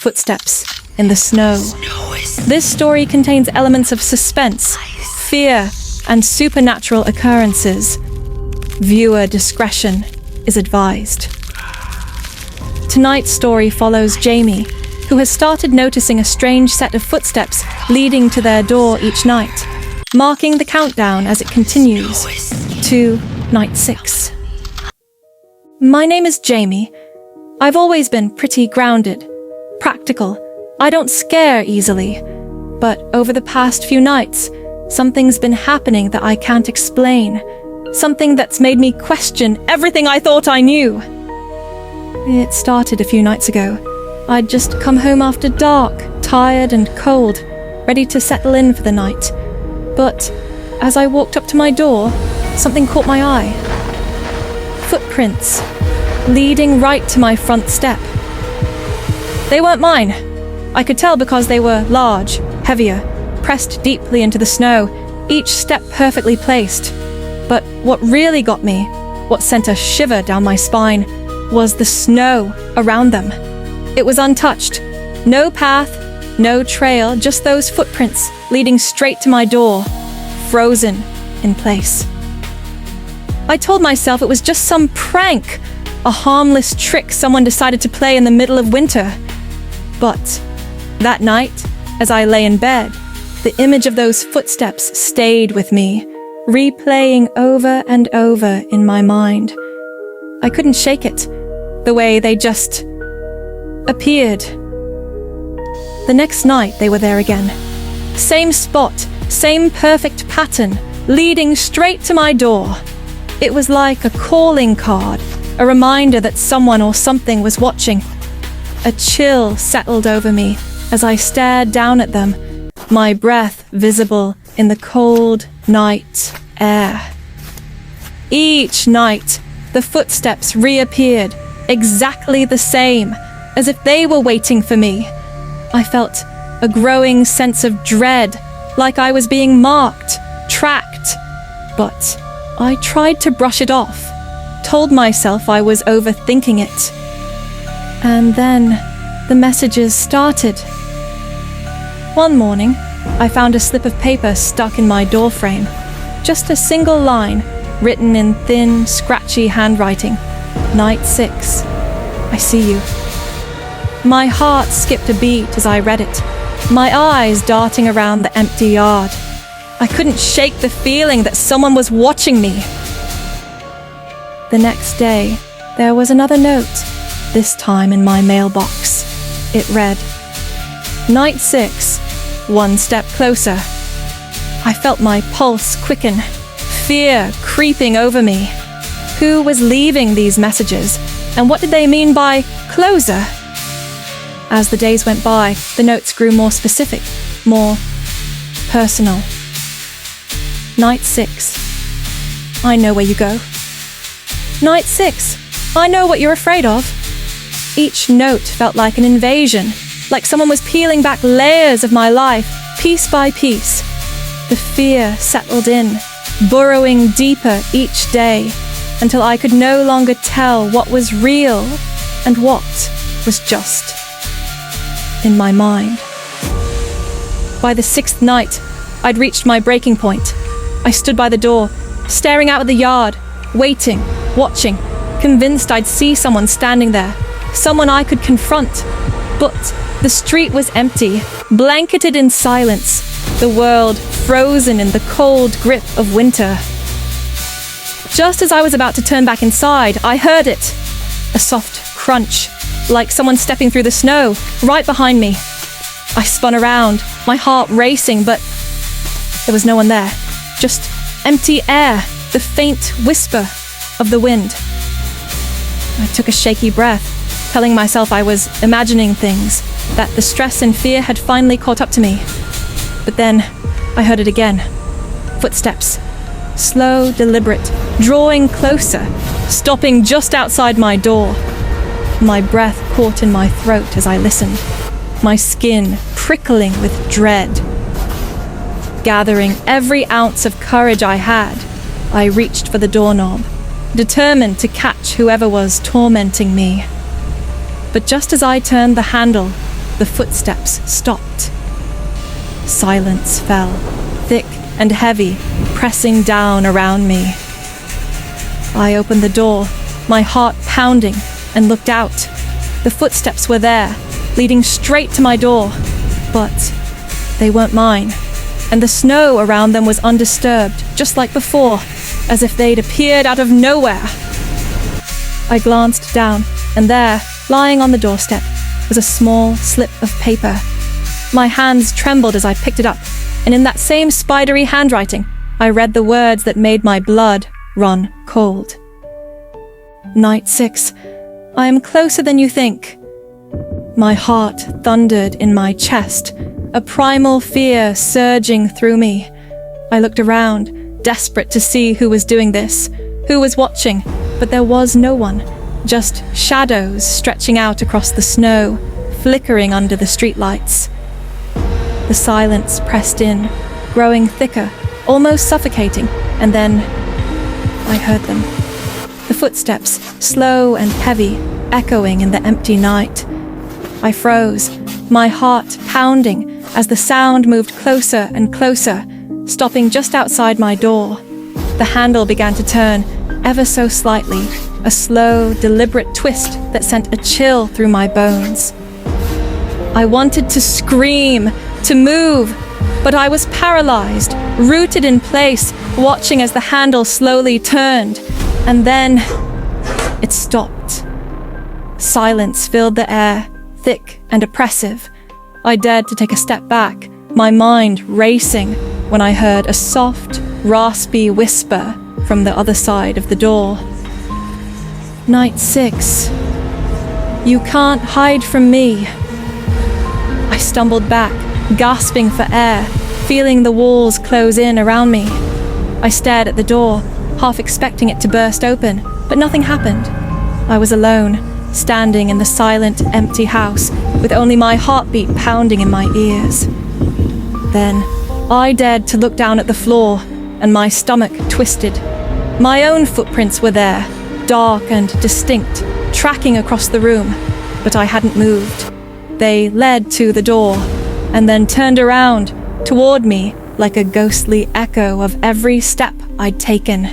Footsteps in the snow. This story contains elements of suspense, fear, and supernatural occurrences. Viewer discretion is advised. Tonight's story follows Jamie, who has started noticing a strange set of footsteps leading to their door each night, marking the countdown as it continues to night 6. My name is Jamie. I've always been pretty grounded, practical. I don't scare easily. But over the past few nights, something's been happening that I can't explain. Something that's made me question everything I thought I knew. It started a few nights ago. I'd just come home after dark, tired and cold, ready to settle in for the night. But as I walked up to my door, something caught my eye. Footprints, leading right to my front step. They weren't mine. I could tell because they were large, heavier, pressed deeply into the snow, each step perfectly placed. But what really got me, what sent a shiver down my spine, was the snow around them. It was untouched. No path, no trail, just those footprints leading straight to my door, frozen in place. I told myself it was just some prank, a harmless trick someone decided to play in the middle of winter. But that night, as I lay in bed, the image of those footsteps stayed with me, replaying over and over in my mind. I couldn't shake it, the way they just appeared. The next night they were there again. Same spot, same perfect pattern, leading straight to my door. It was like a calling card, a reminder that someone or something was watching. A chill settled over me as I stared down at them, my breath visible in the cold night air. Each night, the footsteps reappeared, exactly the same, as if they were waiting for me. I felt a growing sense of dread, like I was being marked, tracked. But I tried to brush it off, told myself I was overthinking it. And then the messages started. One morning, I found a slip of paper stuck in my doorframe. Just a single line, written in thin, scratchy handwriting. Night 6. I see you. My heart skipped a beat as I read it, my eyes darting around the empty yard. I couldn't shake the feeling that someone was watching me. The next day, there was another note, this time in my mailbox. It read, Night 6, one step closer. I felt my pulse quicken, fear creeping over me. Who was leaving these messages, and what did they mean by closer? As the days went by, the notes grew more specific, more personal. Night 6. I know where you go. Night 6. I know what you're afraid of. Each note felt like an invasion, like someone was peeling back layers of my life, piece by piece. The fear settled in, burrowing deeper each day, until I could no longer tell what was real and what was just in my mind. By the 6th night, I'd reached my breaking point. I stood by the door, staring out at the yard, waiting, watching, convinced I'd see someone standing there, someone I could confront. But the street was empty, blanketed in silence, the world frozen in the cold grip of winter. Just as I was about to turn back inside, I heard it. A soft crunch, like someone stepping through the snow, right behind me. I spun around, my heart racing, but there was no one there. Just empty air, the faint whisper of the wind. I took a shaky breath, telling myself I was imagining things, that the stress and fear had finally caught up to me. But then I heard it again. Footsteps. Slow, deliberate, drawing closer, stopping just outside my door. My breath caught in my throat as I listened, my skin prickling with dread. Gathering every ounce of courage I had, I reached for the doorknob, determined to catch whoever was tormenting me. But just as I turned the handle, the footsteps stopped. Silence fell, thick and heavy, pressing down around me. I opened the door, my heart pounding, and looked out. The footsteps were there, leading straight to my door, but they weren't mine, and the snow around them was undisturbed, just like before, as if they'd appeared out of nowhere. I glanced down, and there, lying on the doorstep, was a small slip of paper. My hands trembled as I picked it up, and in that same spidery handwriting, I read the words that made my blood run cold. Night 6. I am closer than you think. My heart thundered in my chest, a primal fear surging through me. I looked around, desperate to see who was doing this, who was watching, but there was no one, just shadows stretching out across the snow, flickering under the streetlights. The silence pressed in, growing thicker, almost suffocating, and then I heard them. The footsteps, slow and heavy, echoing in the empty night. I froze, my heart pounding as the sound moved closer and closer, stopping just outside my door. The handle began to turn, ever so slightly, a slow, deliberate twist that sent a chill through my bones. I wanted to scream, to move, but I was paralyzed, rooted in place, watching as the handle slowly turned, and then it stopped. Silence filled the air, thick and oppressive. I dared to take a step back, my mind racing, when I heard a soft, raspy whisper from the other side of the door. Night 6. You can't hide from me. I stumbled back, gasping for air, feeling the walls close in around me. I stared at the door, half expecting it to burst open, but nothing happened. I was alone, standing in the silent, empty house, with only my heartbeat pounding in my ears. Then, I dared to look down at the floor, and my stomach twisted. My own footprints were there, dark and distinct, tracking across the room, but I hadn't moved. They led to the door, and then turned around, toward me, like a ghostly echo of every step I'd taken.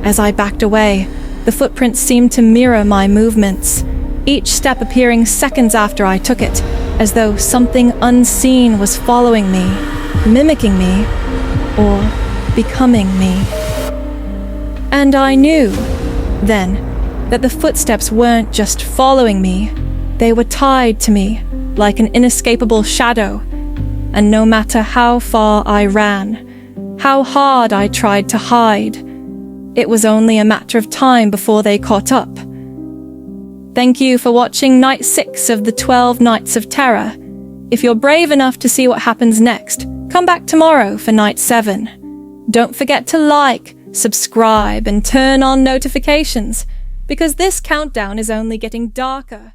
As I backed away, the footprints seemed to mirror my movements, each step appearing seconds after I took it, as though something unseen was following me, mimicking me, or becoming me. And I knew, then, that the footsteps weren't just following me, they were tied to me, like an inescapable shadow, and no matter how far I ran, how hard I tried to hide, it was only a matter of time before they caught up. Thank you for watching Night 6 of the 12 Nights of Terror. If you're brave enough to see what happens next, come back tomorrow for Night 7. Don't forget to like, subscribe, and turn on notifications, because this countdown is only getting darker.